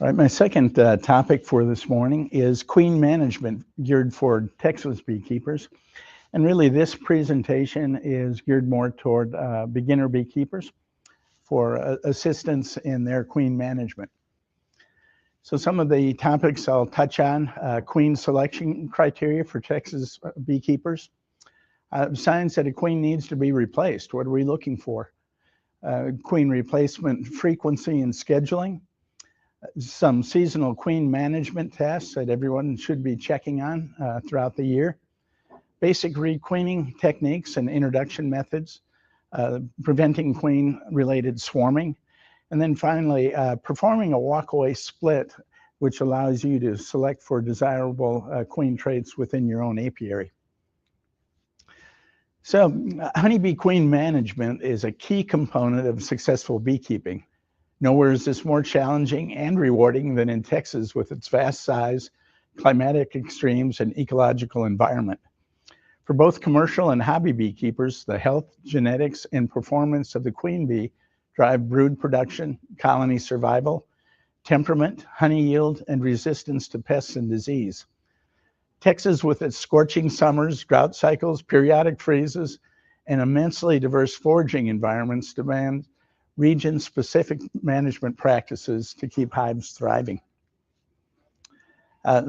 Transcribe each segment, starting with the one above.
All right, my second topic for this morning is queen management geared for Texas beekeepers. And really, this presentation is geared more toward beginner beekeepers for assistance in their queen management. So some of the topics I'll touch on, queen selection criteria for Texas beekeepers, signs that a queen needs to be replaced. What are we looking for? Queen replacement frequency and scheduling, some seasonal queen management tests that everyone should be checking on throughout the year, basic requeening techniques and introduction methods, preventing queen-related swarming, and then finally, performing a walkaway split, which allows you to select for desirable queen traits within your own apiary. So honeybee queen management is a key component of successful beekeeping. Nowhere is this more challenging and rewarding than in Texas with its vast size, climatic extremes, and ecological environment. For both commercial and hobby beekeepers, the health, genetics, and performance of the queen bee drive brood production, colony survival, temperament, honey yield, and resistance to pests and disease. Texas, with its scorching summers, drought cycles, periodic freezes, and immensely diverse foraging environments, demand region-specific management practices to keep hives thriving.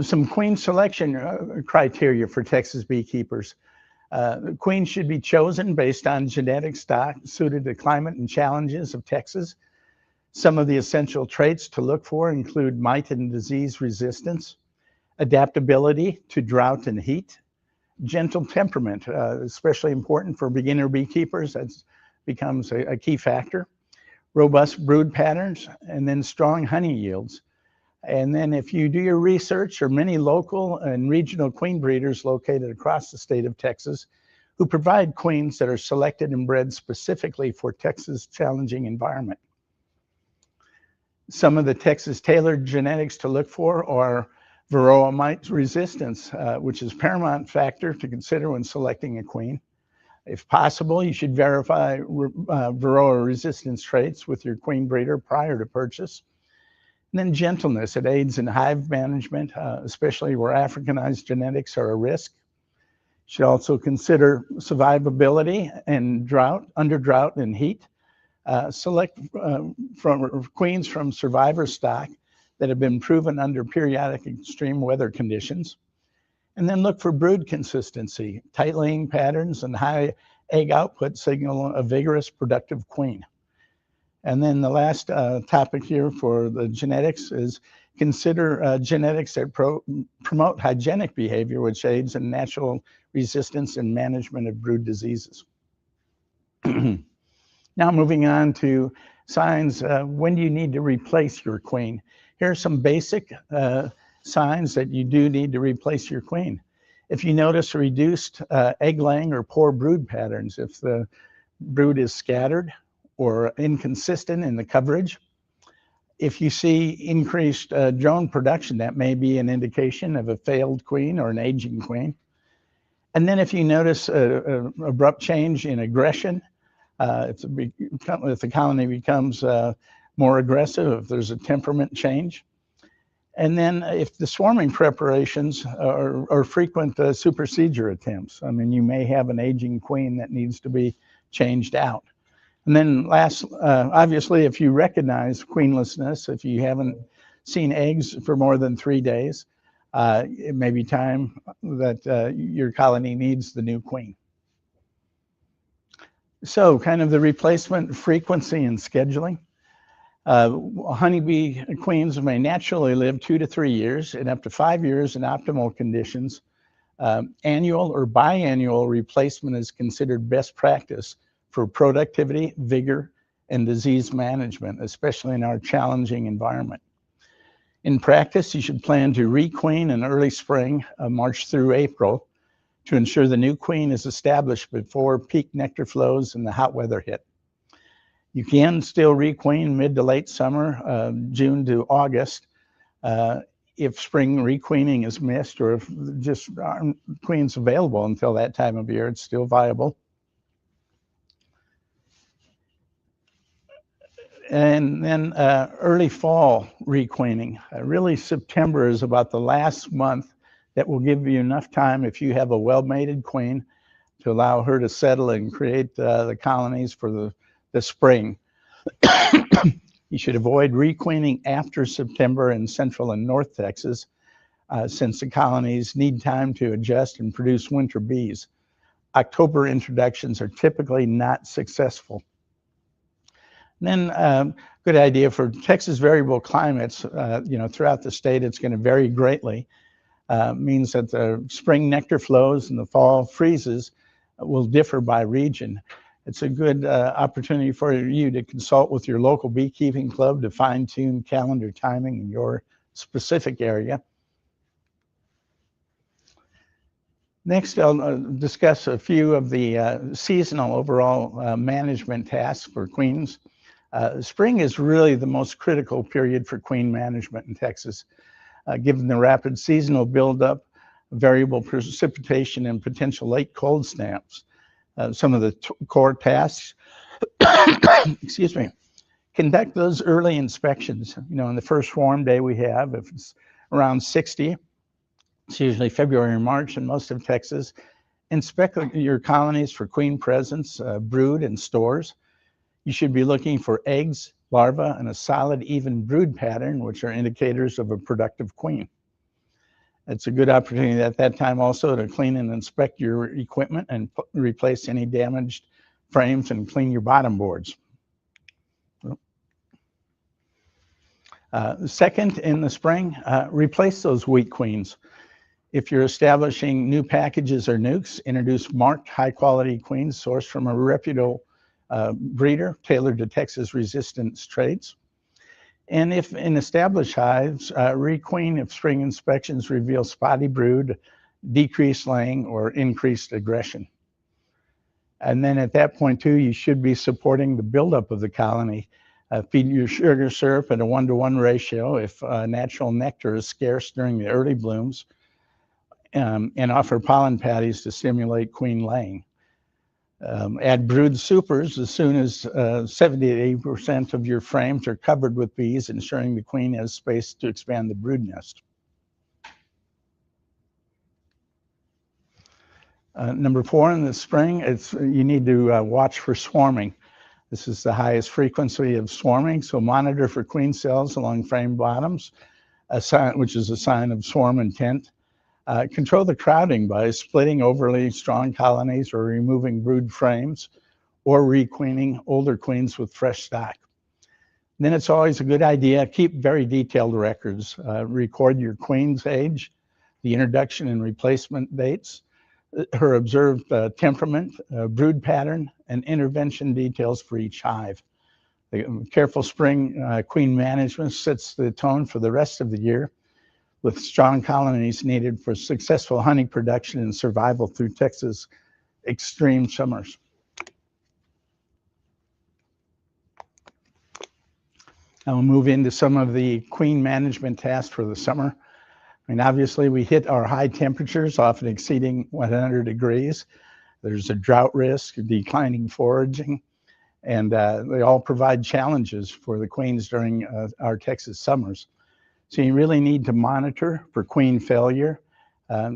Some queen selection criteria for Texas beekeepers. Queens should be chosen based on genetic stock suited to climate and challenges of Texas. Some of the essential traits to look for include mite and disease resistance, adaptability to drought and heat, gentle temperament, especially important for beginner beekeepers. That becomes a key factor. Robust brood patterns, and then strong honey yields. And then if you do your research, there are many local and regional queen breeders located across the state of Texas who provide queens that are selected and bred specifically for Texas' challenging environment. Some of the Texas tailored genetics to look for are Varroa mite resistance, which is a paramount factor to consider when selecting a queen. If possible, you should verify Varroa resistance traits with your queen breeder prior to purchase. And then gentleness, it aids in hive management, especially where Africanized genetics are a risk. You should also consider survivability and drought, under drought and heat. Select from queens from survivor stock that have been proven under periodic extreme weather conditions. And then look for brood consistency. Tight laying patterns and high egg output signal a vigorous, productive queen. And then the last topic here for the genetics is consider genetics that promote hygienic behavior, which aids in natural resistance and management of brood diseases. Now moving on to signs, when do you need to replace your queen? Here are some basic signs that you do need to replace your queen. If you notice reduced egg laying or poor brood patterns, if the brood is scattered or inconsistent in the coverage, if you see increased drone production, that may be an indication of a failed queen or an aging queen. And then if you notice an abrupt change in aggression, if the colony becomes more aggressive, if there's a temperament change. And then if the swarming preparations are frequent supersedure attempts, I mean, you may have an aging queen that needs to be changed out. And then last, obviously, if you recognize queenlessness, if you haven't seen eggs for more than 3 days, it may be time that your colony needs the new queen. So kind of the replacement frequency and scheduling. Honeybee queens may naturally live 2 to 3 years and up to 5 years in optimal conditions. Annual or biannual replacement is considered best practice for productivity, vigor, and disease management, especially in our challenging environment. In practice, you should plan to requeen in early spring, March through April, to ensure the new queen is established before peak nectar flows and the hot weather hit. You can still requeen mid to late summer, June to August, if spring requeening is missed or if just aren't queens available until that time of year, it's still viable. And then early fall requeening. Really, September is about the last month that will give you enough time, if you have a well-mated queen, to allow her to settle and create the colonies for the spring. You should avoid requeening after September in Central and North Texas, since the colonies need time to adjust and produce winter bees. October introductions are typically not successful. And then good idea for Texas variable climates, throughout the state, it's going to vary greatly. Means that the spring nectar flows and the fall freezes will differ by region. It's a good opportunity for you to consult with your local beekeeping club to fine-tune calendar timing in your specific area. Next, I'll discuss a few of the seasonal overall management tasks for queens. Spring is really the most critical period for queen management in Texas, given the rapid seasonal buildup, variable precipitation, and potential late cold snaps. Some of the core tasks, excuse me, conduct those early inspections. In the first warm day we have, if it's around 60, it's usually February or March in most of Texas. Inspect your colonies for queen presence, brood, and stores. You should be looking for eggs, larvae, and a solid, even brood pattern, which are indicators of a productive queen. It's a good opportunity at that time also to clean and inspect your equipment and replace any damaged frames and clean your bottom boards. Second, in the spring, replace those weak queens. If you're establishing new packages or nukes, introduce marked high-quality queens sourced from a reputable breeder tailored to Texas resistance traits. And if in established hives, requeen if spring inspections reveal spotty brood, decreased laying, or increased aggression. And then at that point too, you should be supporting the buildup of the colony. Feed your sugar syrup at a 1-to-1 ratio if natural nectar is scarce during the early blooms, and offer pollen patties to stimulate queen laying. Add brood supers as soon as 70 to 80% of your frames are covered with bees, ensuring the queen has space to expand the brood nest. Number 4, in the spring, you need to watch for swarming. This is the highest frequency of swarming, so monitor for queen cells along frame bottoms, which is a sign of swarm intent. Control the crowding by splitting overly strong colonies or removing brood frames, or requeening older queens with fresh stock. Then it's always a good idea, keep very detailed records. Record your queen's age, the introduction and replacement dates, her observed temperament, brood pattern, and intervention details for each hive. The careful spring queen management sets the tone for the rest of the year, with strong colonies needed for successful honey production and survival through Texas' extreme summers. I'll move into some of the queen management tasks for the summer. Obviously, we hit our high temperatures, often exceeding 100 degrees. There's a drought risk, declining foraging, and they all provide challenges for the queens during our Texas summers. So you really need to monitor for queen failure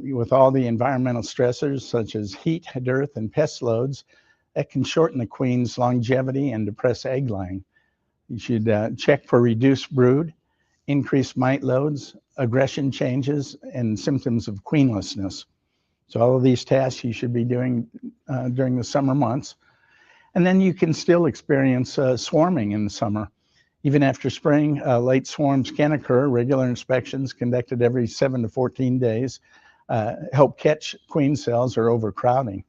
with all the environmental stressors such as heat, dearth, and pest loads that can shorten the queen's longevity and depress egg laying. You should check for reduced brood, increased mite loads, aggression changes, and symptoms of queenlessness. So all of these tasks you should be doing during the summer months. And then you can still experience swarming in the summer. Even after spring, late swarms can occur. Regular inspections conducted every 7 to 14 days help catch queen cells or overcrowding.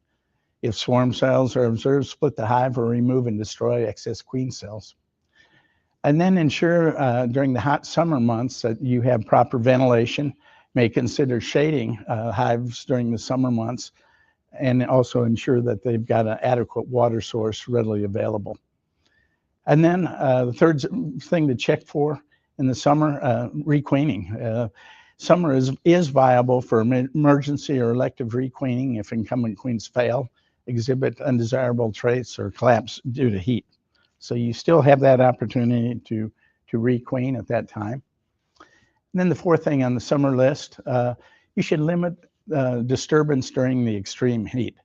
If swarm cells are observed, split the hive or remove and destroy excess queen cells. And then ensure during the hot summer months that you have proper ventilation. May consider shading hives during the summer months, and also ensure that they've got an adequate water source readily available. And then the third thing to check for in the summer, requeening. Summer is viable for emergency or elective requeening if incumbent queens fail, exhibit undesirable traits, or collapse due to heat. So you still have that opportunity to requeen at that time. And then the fourth thing on the summer list, you should limit disturbance during the extreme heat.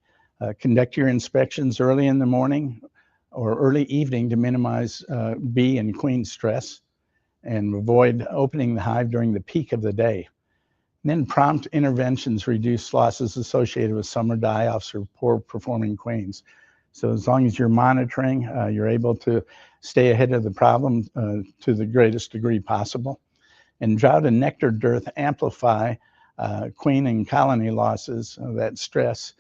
Conduct your inspections early in the morning or early evening to minimize bee and queen stress, and avoid opening the hive during the peak of the day. And then prompt interventions reduce losses associated with summer die-offs or poor performing queens. So as long as you're monitoring, you're able to stay ahead of the problem to the greatest degree possible. And drought and nectar dearth amplify queen and colony losses, that stress.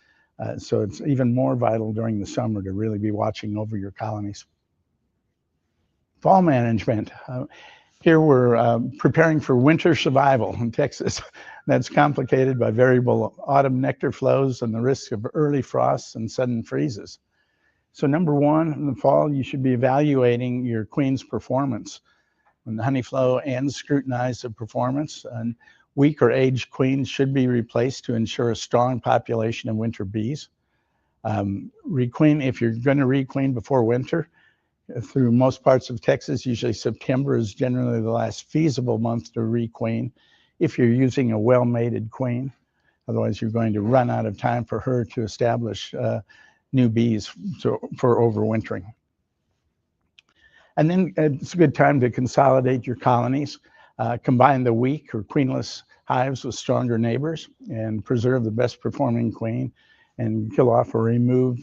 So it's even more vital during the summer to really be watching over your colonies. Fall management. Here we're preparing for winter survival in Texas. That's complicated by variable autumn nectar flows and the risk of early frosts and sudden freezes. So number one, in the fall, you should be evaluating your queen's performance. When the honey flow and scrutinize the performance, and weak or aged queens should be replaced to ensure a strong population of winter bees. Requeen, if you're going to requeen before winter, through most parts of Texas, usually September is generally the last feasible month to requeen if you're using a well-mated queen. Otherwise, you're going to run out of time for her to establish new bees for overwintering. And then it's a good time to consolidate your colonies, combine the weak or queenless hives with stronger neighbors, and preserve the best performing queen and kill off or remove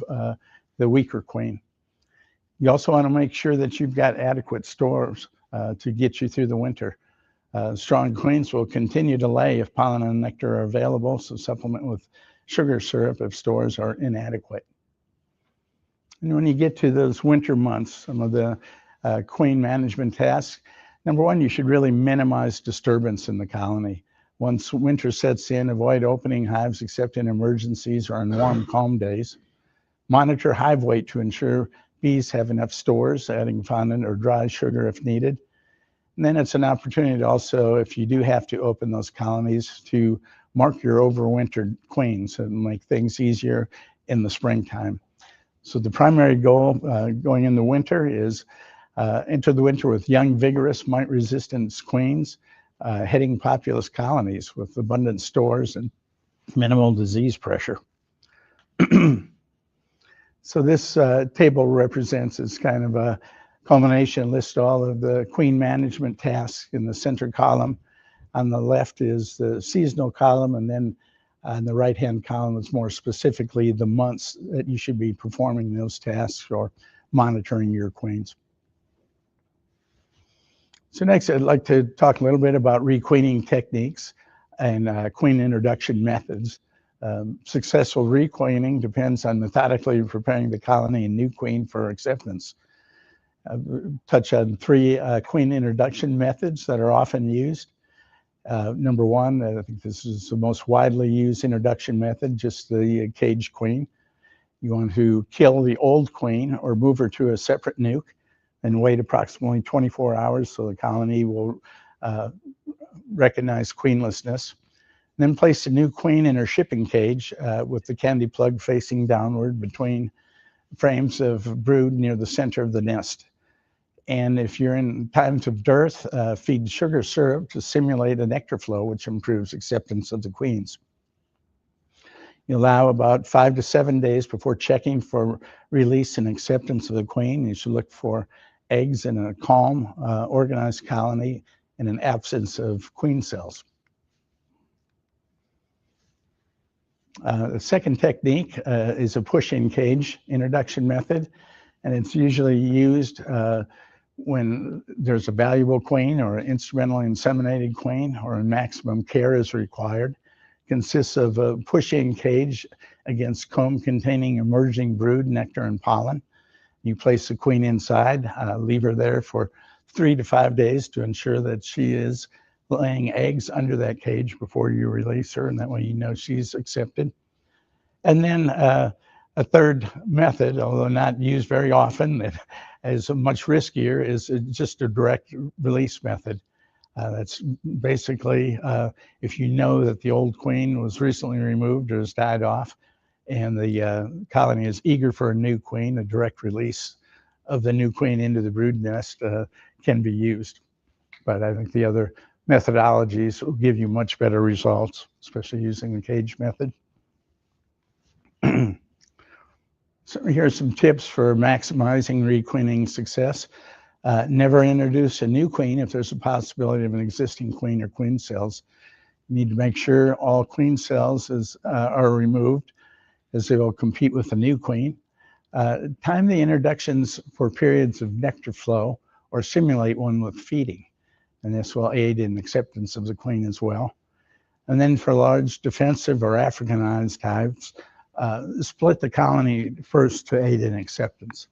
the weaker queen. You also want to make sure that you've got adequate stores to get you through the winter. Strong queens will continue to lay if pollen and nectar are available, so supplement with sugar syrup if stores are inadequate. And when you get to those winter months, some of the queen management tasks, number one, you should really minimize disturbance in the colony. Once winter sets in, avoid opening hives except in emergencies or on warm, calm days. Monitor hive weight to ensure bees have enough stores, adding fondant or dry sugar if needed. And then it's an opportunity to also, if you do have to open those colonies, to mark your overwintered queens and make things easier in the springtime. So the primary goal going in the winter is enter the winter with young, vigorous, mite-resistant queens, heading populous colonies with abundant stores and minimal disease pressure. So this table represents, it's kind of a culmination, list all of the queen management tasks in the center column. On the left is the seasonal column, and then on the right-hand column is more specifically the months that you should be performing those tasks or monitoring your queens. So next, I'd like to talk a little bit about requeening techniques and queen introduction methods. Successful requeening depends on methodically preparing the colony and new queen for acceptance. Touch on three queen introduction methods that are often used. Number one, I think this is the most widely used introduction method, just the cage queen. You want to kill the old queen or move her to a separate nuke and wait approximately 24 hours so the colony will recognize queenlessness. Then place a new queen in her shipping cage with the candy plug facing downward between frames of brood near the center of the nest. And if you're in times of dearth, feed sugar syrup to simulate a nectar flow, which improves acceptance of the queens. You allow about 5 to 7 days before checking for release and acceptance of the queen. You should look for eggs in a calm, organized colony and an absence of queen cells. The second technique is a push-in cage introduction method, and it's usually used when there's a valuable queen or an instrumentally inseminated queen or maximum care is required. It consists of a push-in cage against comb containing emerging brood, nectar, and pollen. You place the queen inside, leave her there for 3 to 5 days to ensure that she is laying eggs under that cage before you release her, and that way you know she's accepted. And then a third method, although not used very often, that is much riskier, is just a direct release method. That's basically if you know that the old queen was recently removed or has died off and the colony is eager for a new queen, a direct release of the new queen into the brood nest can be used. But I think the other methodologies will give you much better results, especially using the cage method. So here's some tips for maximizing requeening success. Never introduce a new queen if there's a possibility of an existing queen or queen cells. You need to make sure all queen cells are removed, as they will compete with the new queen. Time the introductions for periods of nectar flow or simulate one with feeding, and this will aid in acceptance of the queen as well. And then for large defensive or Africanized hives, split the colony first to aid in acceptance.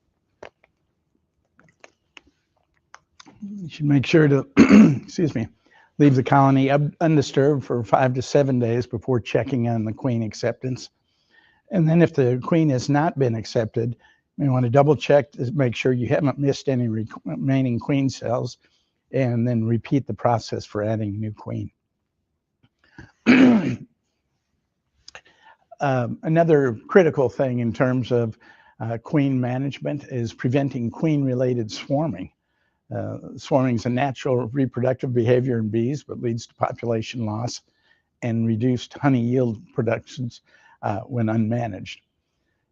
You should make sure to, excuse me, leave the colony undisturbed for 5 to 7 days before checking on the queen acceptance. And then if the queen has not been accepted, you want to double check to make sure you haven't missed any remaining queen cells, and then repeat the process for adding a new queen. Another critical thing in terms of queen management is preventing queen-related swarming. Swarming is a natural reproductive behavior in bees, but leads to population loss and reduced honey yield productions when unmanaged.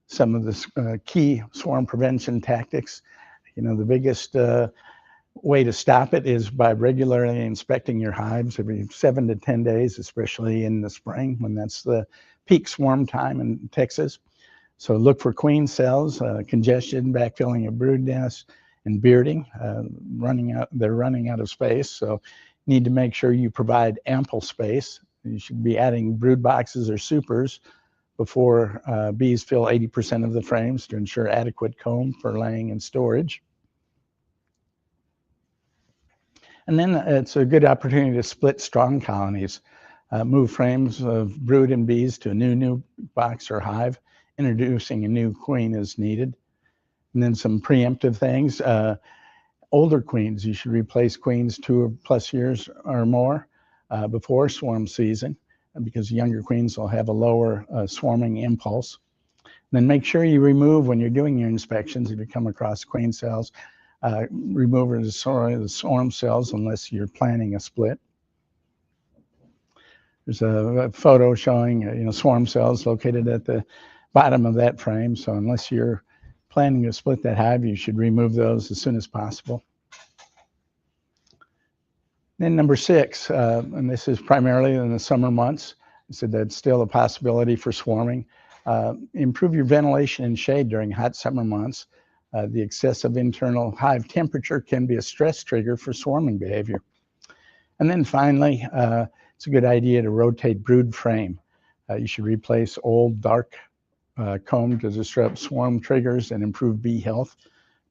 Some of the key swarm prevention tactics, the biggest way to stop it is by regularly inspecting your hives every 7 to 10 days, especially in the spring when that's the peak swarm time in Texas. So look for queen cells, congestion, backfilling of brood nests, and bearding. They're running out of space, so you need to make sure you provide ample space. You should be adding brood boxes or supers before bees fill 80% of the frames to ensure adequate comb for laying and storage. And then it's a good opportunity to split strong colonies. Move frames of brood and bees to a new box or hive, introducing a new queen as needed. And then some preemptive things. Older queens, you should replace queens 2+ years or more before swarm season, because younger queens will have a lower swarming impulse. And then make sure you remove, when you're doing your inspections, if you come across queen cells, remove or destroy the swarm cells unless you're planning a split. There's a photo showing swarm cells located at the bottom of that frame. So unless you're planning to split that hive, you should remove those as soon as possible. Then number 6, and this is primarily in the summer months. I said that's still a possibility for swarming. Improve your ventilation and shade during hot summer months. The excessive internal hive temperature can be a stress trigger for swarming behavior. And then finally, it's a good idea to rotate brood frame. You should replace old dark comb to disrupt swarm triggers and improve bee health.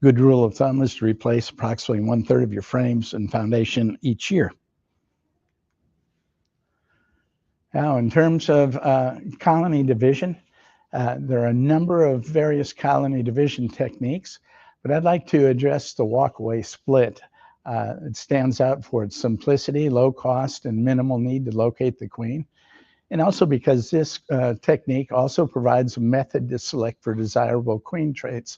Good rule of thumb is to replace approximately 1/3 of your frames and foundation each year. Now, in terms of colony division, there are a number of various colony division techniques, but I'd like to address the walkaway split. It stands out for its simplicity, low cost, and minimal need to locate the queen. And also because this technique also provides a method to select for desirable queen traits,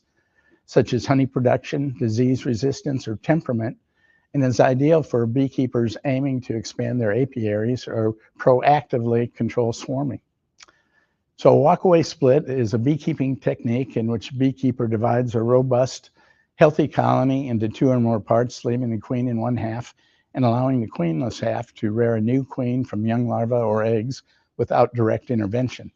such as honey production, disease resistance, or temperament, and is ideal for beekeepers aiming to expand their apiaries or proactively control swarming. So a walkaway split is a beekeeping technique in which a beekeeper divides a robust, healthy colony into 2 or more parts, leaving the queen in one half and allowing the queenless half to rear a new queen from young larvae or eggs without direct intervention.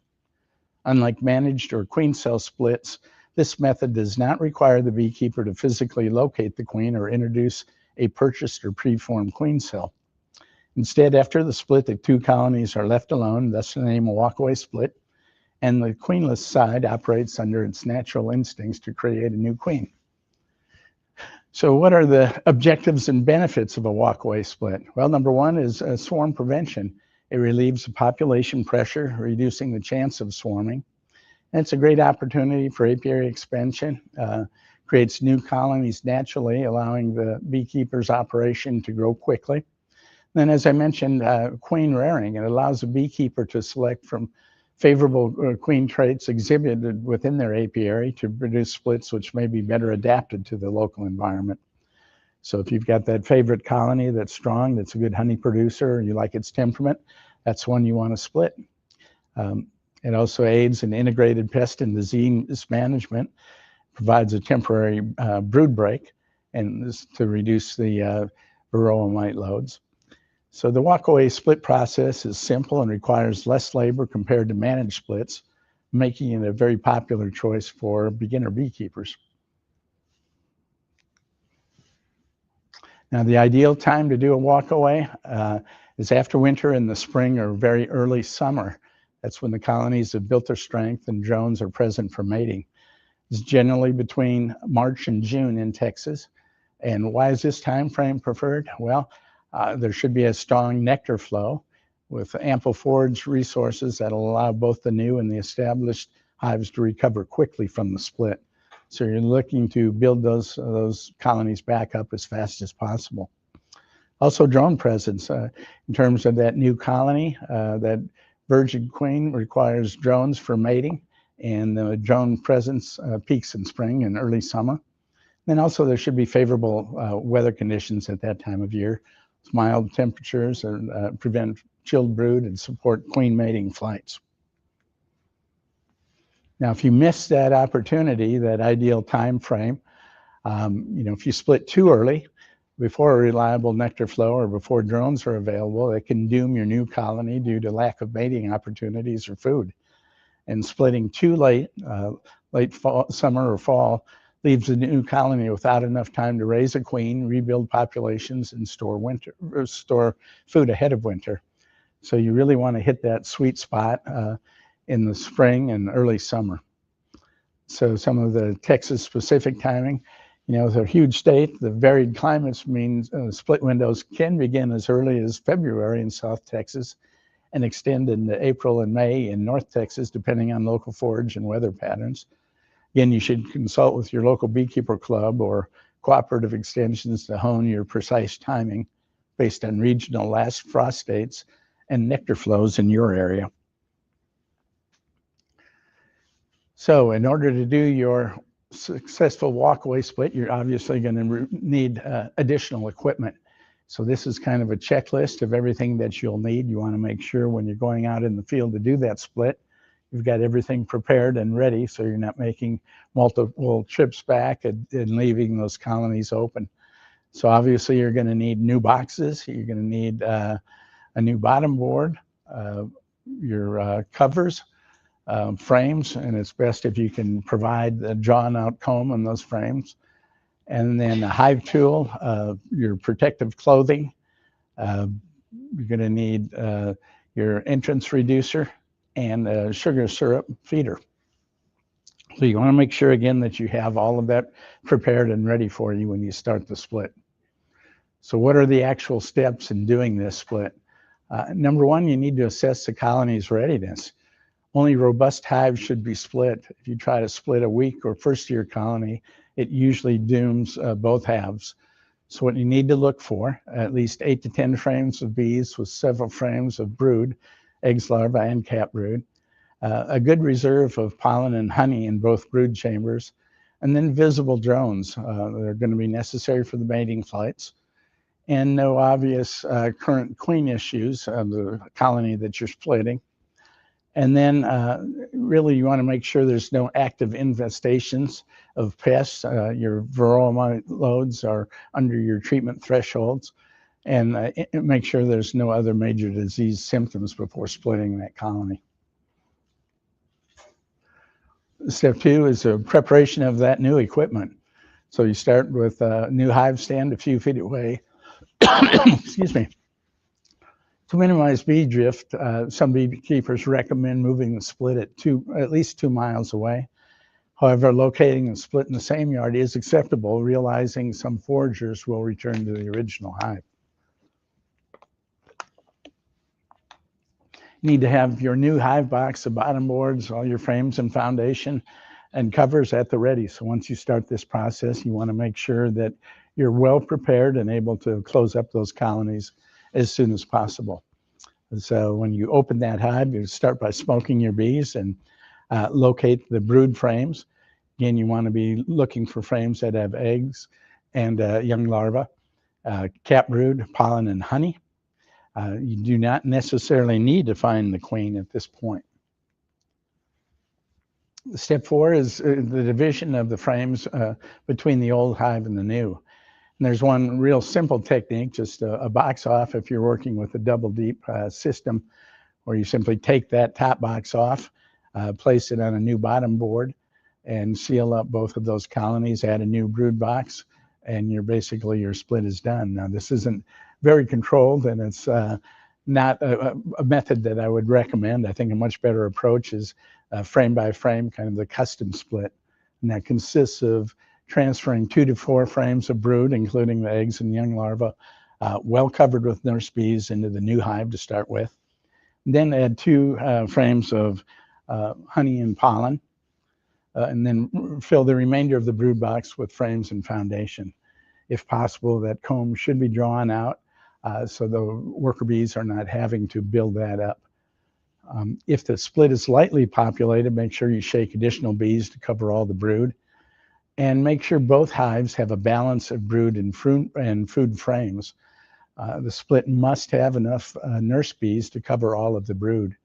Unlike managed or queen cell splits, this method does not require the beekeeper to physically locate the queen or introduce a purchased or preformed queen cell. Instead, after the split, the 2 colonies are left alone, thus the name a walkaway split, and the queenless side operates under its natural instincts to create a new queen. So what are the objectives and benefits of a walkaway split? Well, number 1 is swarm prevention. It relieves the population pressure, reducing the chance of swarming. And it's a great opportunity for apiary expansion, creates new colonies naturally, allowing the beekeeper's operation to grow quickly. Then, as I mentioned, queen rearing. It allows the beekeeper to select from favorable queen traits exhibited within their apiary to produce splits which may be better adapted to the local environment. So if you've got that favorite colony that's strong, that's a good honey producer, and you like its temperament, that's one you want to split. It also aids in integrated pest and disease management, provides a temporary brood break, and this to reduce the varroa mite loads. So the walkaway split process is simple and requires less labor compared to managed splits, making it a very popular choice for beginner beekeepers. Now, the ideal time to do a walkaway is after winter in the spring or very early summer. That's when the colonies have built their strength and drones are present for mating. It's generally between March and June in Texas. And why is this time frame preferred? Well, there should be a strong nectar flow with ample forage resources that will allow both the new and the established hives to recover quickly from the split. So you're looking to build those colonies back up as fast as possible. Also, drone presence in terms of that new colony. That virgin queen requires drones for mating, and the drone presence peaks in spring and early summer. Then also there should be favorable weather conditions at that time of year. Mild temperatures and prevent chilled brood and support queen mating flights. Now, if you miss that opportunity, that ideal time frame, if you split too early, before a reliable nectar flow or before drones are available, it can doom your new colony due to lack of mating opportunities or food. And splitting too late, late fall, summer or fall, leaves the new colony without enough time to raise a queen, rebuild populations, and store food ahead of winter. So you really want to hit that sweet spot in the spring and early summer. So some of the Texas-specific timing, the huge state, the varied climates means split windows can begin as early as February in South Texas and extend into April and May in North Texas, depending on local forage and weather patterns. Again, you should consult with your local beekeeper club or cooperative extensions to hone your precise timing based on regional last frost dates and nectar flows in your area. So in order to do your successful walkaway split, you're obviously going to need additional equipment. So this is kind of a checklist of everything that you'll need. You want to make sure when you're going out in the field to do that split, you've got everything prepared and ready so you're not making multiple trips back and leaving those colonies open. So obviously you're going to need new boxes. You're going to need a new bottom board, your covers, frames, and it's best if you can provide a drawn out comb on those frames. And then a hive tool, your protective clothing. You're going to need your entrance reducer and a sugar syrup feeder. So you want to make sure again that you have all of that prepared and ready for you when you start the split. So what are the actual steps in doing this split? Number one, you need to assess the colony's readiness. Only robust hives should be split. If you try to split a weak or first year colony, it usually dooms both halves. So what you need to look for, at least 8 to 10 frames of bees with several frames of brood, eggs, larvae, and capped brood, a good reserve of pollen and honey in both brood chambers, and then visible drones that are going to be necessary for the mating flights, and no obvious current queen issues of the colony that you're splitting. And then really you want to make sure there's no active infestations of pests. Your varroa mite loads are under your treatment thresholds, and make sure there's no other major disease symptoms before splitting that colony. Step 2 is a preparation of that new equipment. So you start with a new hive stand a few feet away. Excuse me. To minimize bee drift, some beekeepers recommend moving the split at least 2 miles away. However, locating the split in the same yard is acceptable, realizing some foragers will return to the original hive. You need to have your new hive box, the bottom boards, all your frames and foundation and covers at the ready. So once you start this process, you want to make sure that you're well prepared and able to close up those colonies as soon as possible. So when you open that hive, you start by smoking your bees and locate the brood frames. Again, you want to be looking for frames that have eggs and young larvae, cap brood, pollen, and honey. You do not necessarily need to find the queen at this point. Step 4 is the division of the frames between the old hive and the new. And there's one real simple technique, just a box off if you're working with a double deep system, where you simply take that top box off, place it on a new bottom board, and seal up both of those colonies, add a new brood box, and your split is done. Now, this isn't very controlled, and it's not a method that I would recommend. I think a much better approach is frame by frame, kind of the custom split. And that consists of transferring 2 to 4 frames of brood, including the eggs and young larvae, well covered with nurse bees, into the new hive to start with. And then add 2 frames of honey and pollen, and then fill the remainder of the brood box with frames and foundation. If possible, that comb should be drawn out so the worker bees are not having to build that up. If the split is lightly populated, make sure you shake additional bees to cover all the brood, and make sure both hives have a balance of brood and food frames. The split must have enough nurse bees to cover all of the brood.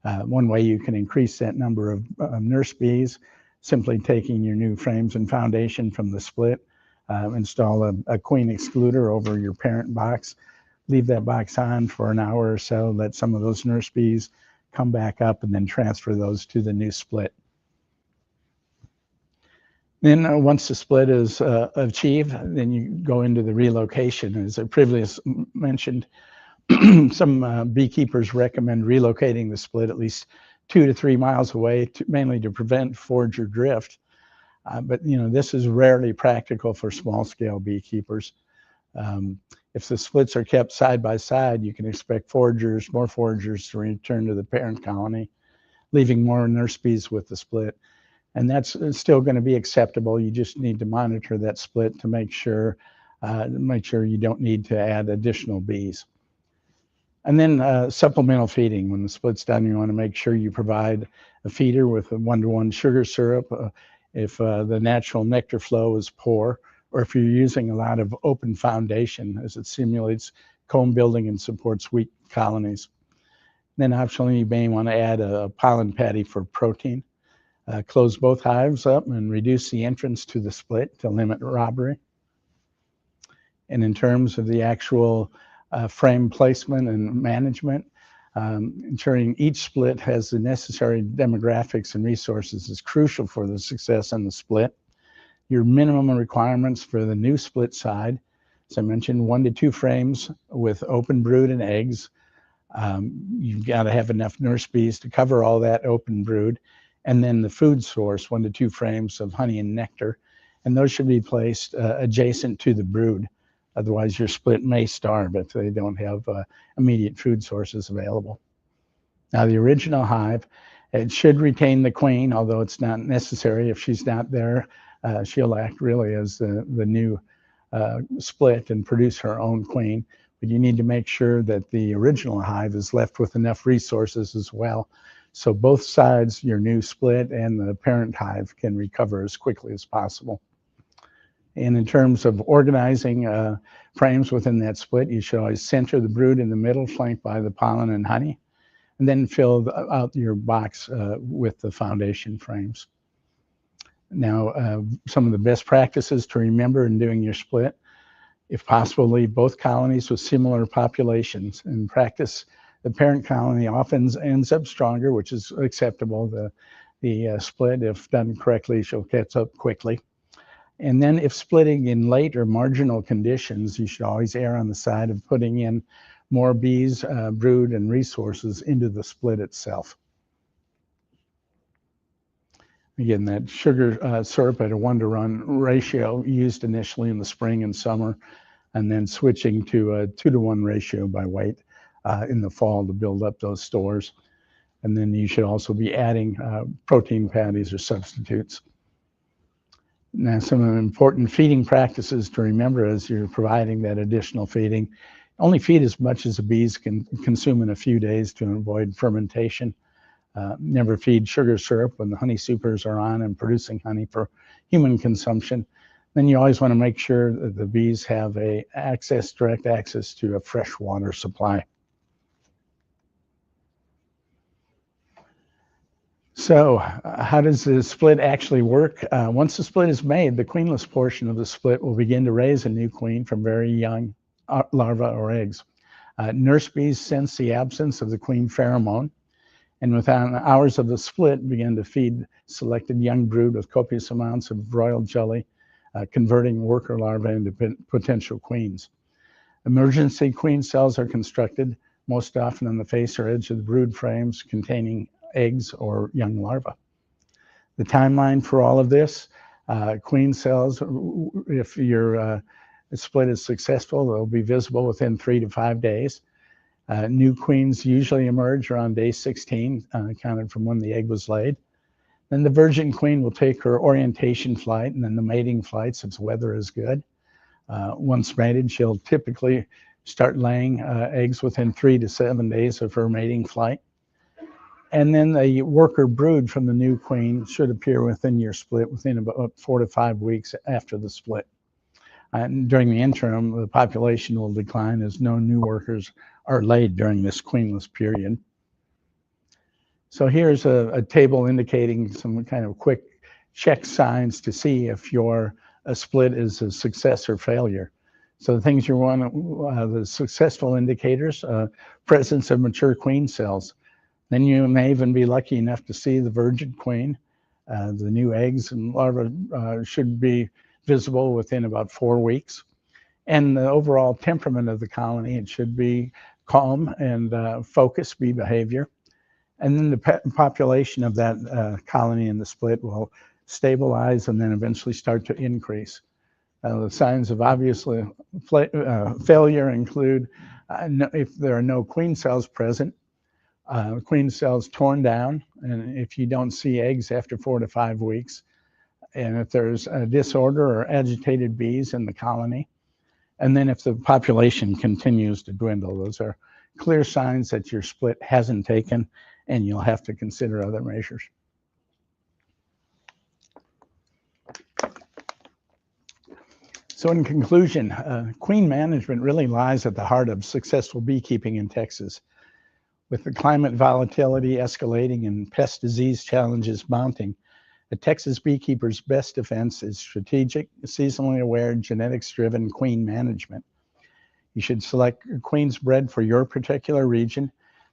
One way you can increase that number of nurse bees, simply taking your new frames and foundation from the split, install a queen excluder over your parent box, leave that box on for an hour or so, let some of those nurse bees come back up, and then transfer those to the new split. Then once the split is achieved, then you go into the relocation. As I previously mentioned, some beekeepers recommend relocating the split at least 2 to 3 miles away, mainly to prevent forager drift. But this is rarely practical for small-scale beekeepers. If the splits are kept side by side, you can expect more foragers to return to the parent colony, leaving more nurse bees with the split. And that's still going to be acceptable. You just need to monitor that split to make sure you don't need to add additional bees. And then supplemental feeding. When the split's done, you want to make sure you provide a feeder with a 1-to-1 sugar syrup if the natural nectar flow is poor, or if you're using a lot of open foundation, as it simulates comb building and supports weak colonies. Then optionally, you may want to add a pollen patty for protein. Close both hives up and reduce the entrance to the split to limit robbery. And in terms of the actual frame placement and management, ensuring each split has the necessary demographics and resources is crucial for the success in the split. Your minimum requirements for the new split side, as I mentioned, 1 to 2 frames with open brood and eggs. You've got to have enough nurse bees to cover all that open brood. And then the food source, 1 to 2 frames of honey and nectar. And those should be placed adjacent to the brood. Otherwise, your split may starve if they don't have immediate food sources available. Now, the original hive, it should retain the queen, although it's not necessary. If she's not there, she'll act really as the new split and produce her own queen. But you need to make sure that the original hive is left with enough resources as well, so both sides, your new split and the parent hive, can recover as quickly as possible. And in terms of organizing frames within that split, you should always center the brood in the middle, flanked by the pollen and honey, and then fill out your box with the foundation frames. Now, some of the best practices to remember in doing your split: if possible, leave both colonies with similar populations. In practice, the parent colony often ends up stronger, which is acceptable. The split, if done correctly, she'll catch up quickly. And then if splitting in late or marginal conditions, you should always err on the side of putting in more bees, brood, and resources into the split itself. Again, that sugar syrup at a 1-to-1 ratio used initially in the spring and summer, and then switching to a 2-to-1 ratio by weight in the fall to build up those stores. And then you should also be adding protein patties or substitutes. Now, some important feeding practices to remember as you're providing that additional feeding Only feed as much as the bees can consume in a few days to avoid fermentation. Never feed sugar syrup when the honey supers are on and producing honey for human consumption. Then you always want to make sure that the bees have direct access to a fresh water supply. So how does the split actually work? Once the split is made, the queenless portion of the split will begin to raise a new queen from very young larvae or eggs. Nurse bees sense the absence of the queen pheromone, and within hours of the split, begin to feed selected young brood with copious amounts of royal jelly, converting worker larvae into potential queens. Emergency queen cells are constructed, most often on the face or edge of the brood frames containing eggs or young larvae. The timeline for all of this, queen cells, if your split is successful, they'll be visible within 3 to 5 days. New queens usually emerge around day 16, counted from when the egg was laid. Then the virgin queen will take her orientation flight and then the mating flights if the weather is good. Once mated, she'll typically start laying eggs within 3 to 7 days of her mating flight. And then the worker brood from the new queen should appear within your split within about 4 to 5 weeks after the split. And during the interim, the population will decline as no new workers are laid during this queenless period. So here's a table indicating some kind of quick check signs to see if your split is a success or failure. So the things you want, the successful indicators, presence of mature queen cells. Then you may even be lucky enough to see the virgin queen. The new eggs and larvae should be visible within about 4 weeks. And the overall temperament of the colony, it should be calm and focused bee behavior. And then the population of that colony in the split will stabilize and then eventually start to increase. The signs of obvious failure include if there are no queen cells present, queen cells torn down, and if you don't see eggs after 4 to 5 weeks, and if there's a disorder or agitated bees in the colony, and then if the population continues to dwindle. Those are clear signs that your split hasn't taken, and you'll have to consider other measures. So in conclusion, queen management really lies at the heart of successful beekeeping in Texas. With the climate volatility escalating and pest disease challenges mounting, the Texas beekeeper's best defense is strategic, seasonally aware, genetics-driven queen management. You should select queens bred for your particular region,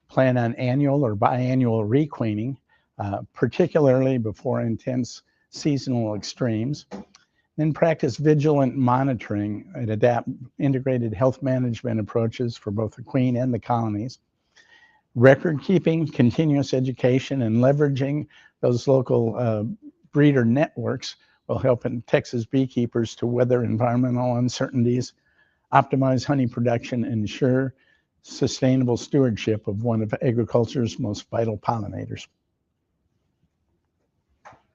plan on annual or biannual requeening, particularly before intense seasonal extremes. Then practice vigilant monitoring and adapt integrated health management approaches for both the queen and the colonies. Record keeping, continuous education, and leveraging those local breeder networks will help Texas beekeepers to weather environmental uncertainties, optimize honey production, and ensure sustainable stewardship of one of agriculture's most vital pollinators.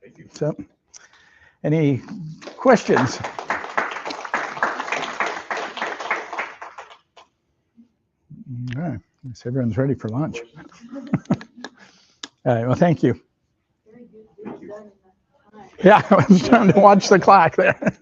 Thank you. So, any questions? All right, I guess everyone's ready for lunch. All right, well, thank you. Very good. Done in that time. Yeah, I was trying to watch the clock there.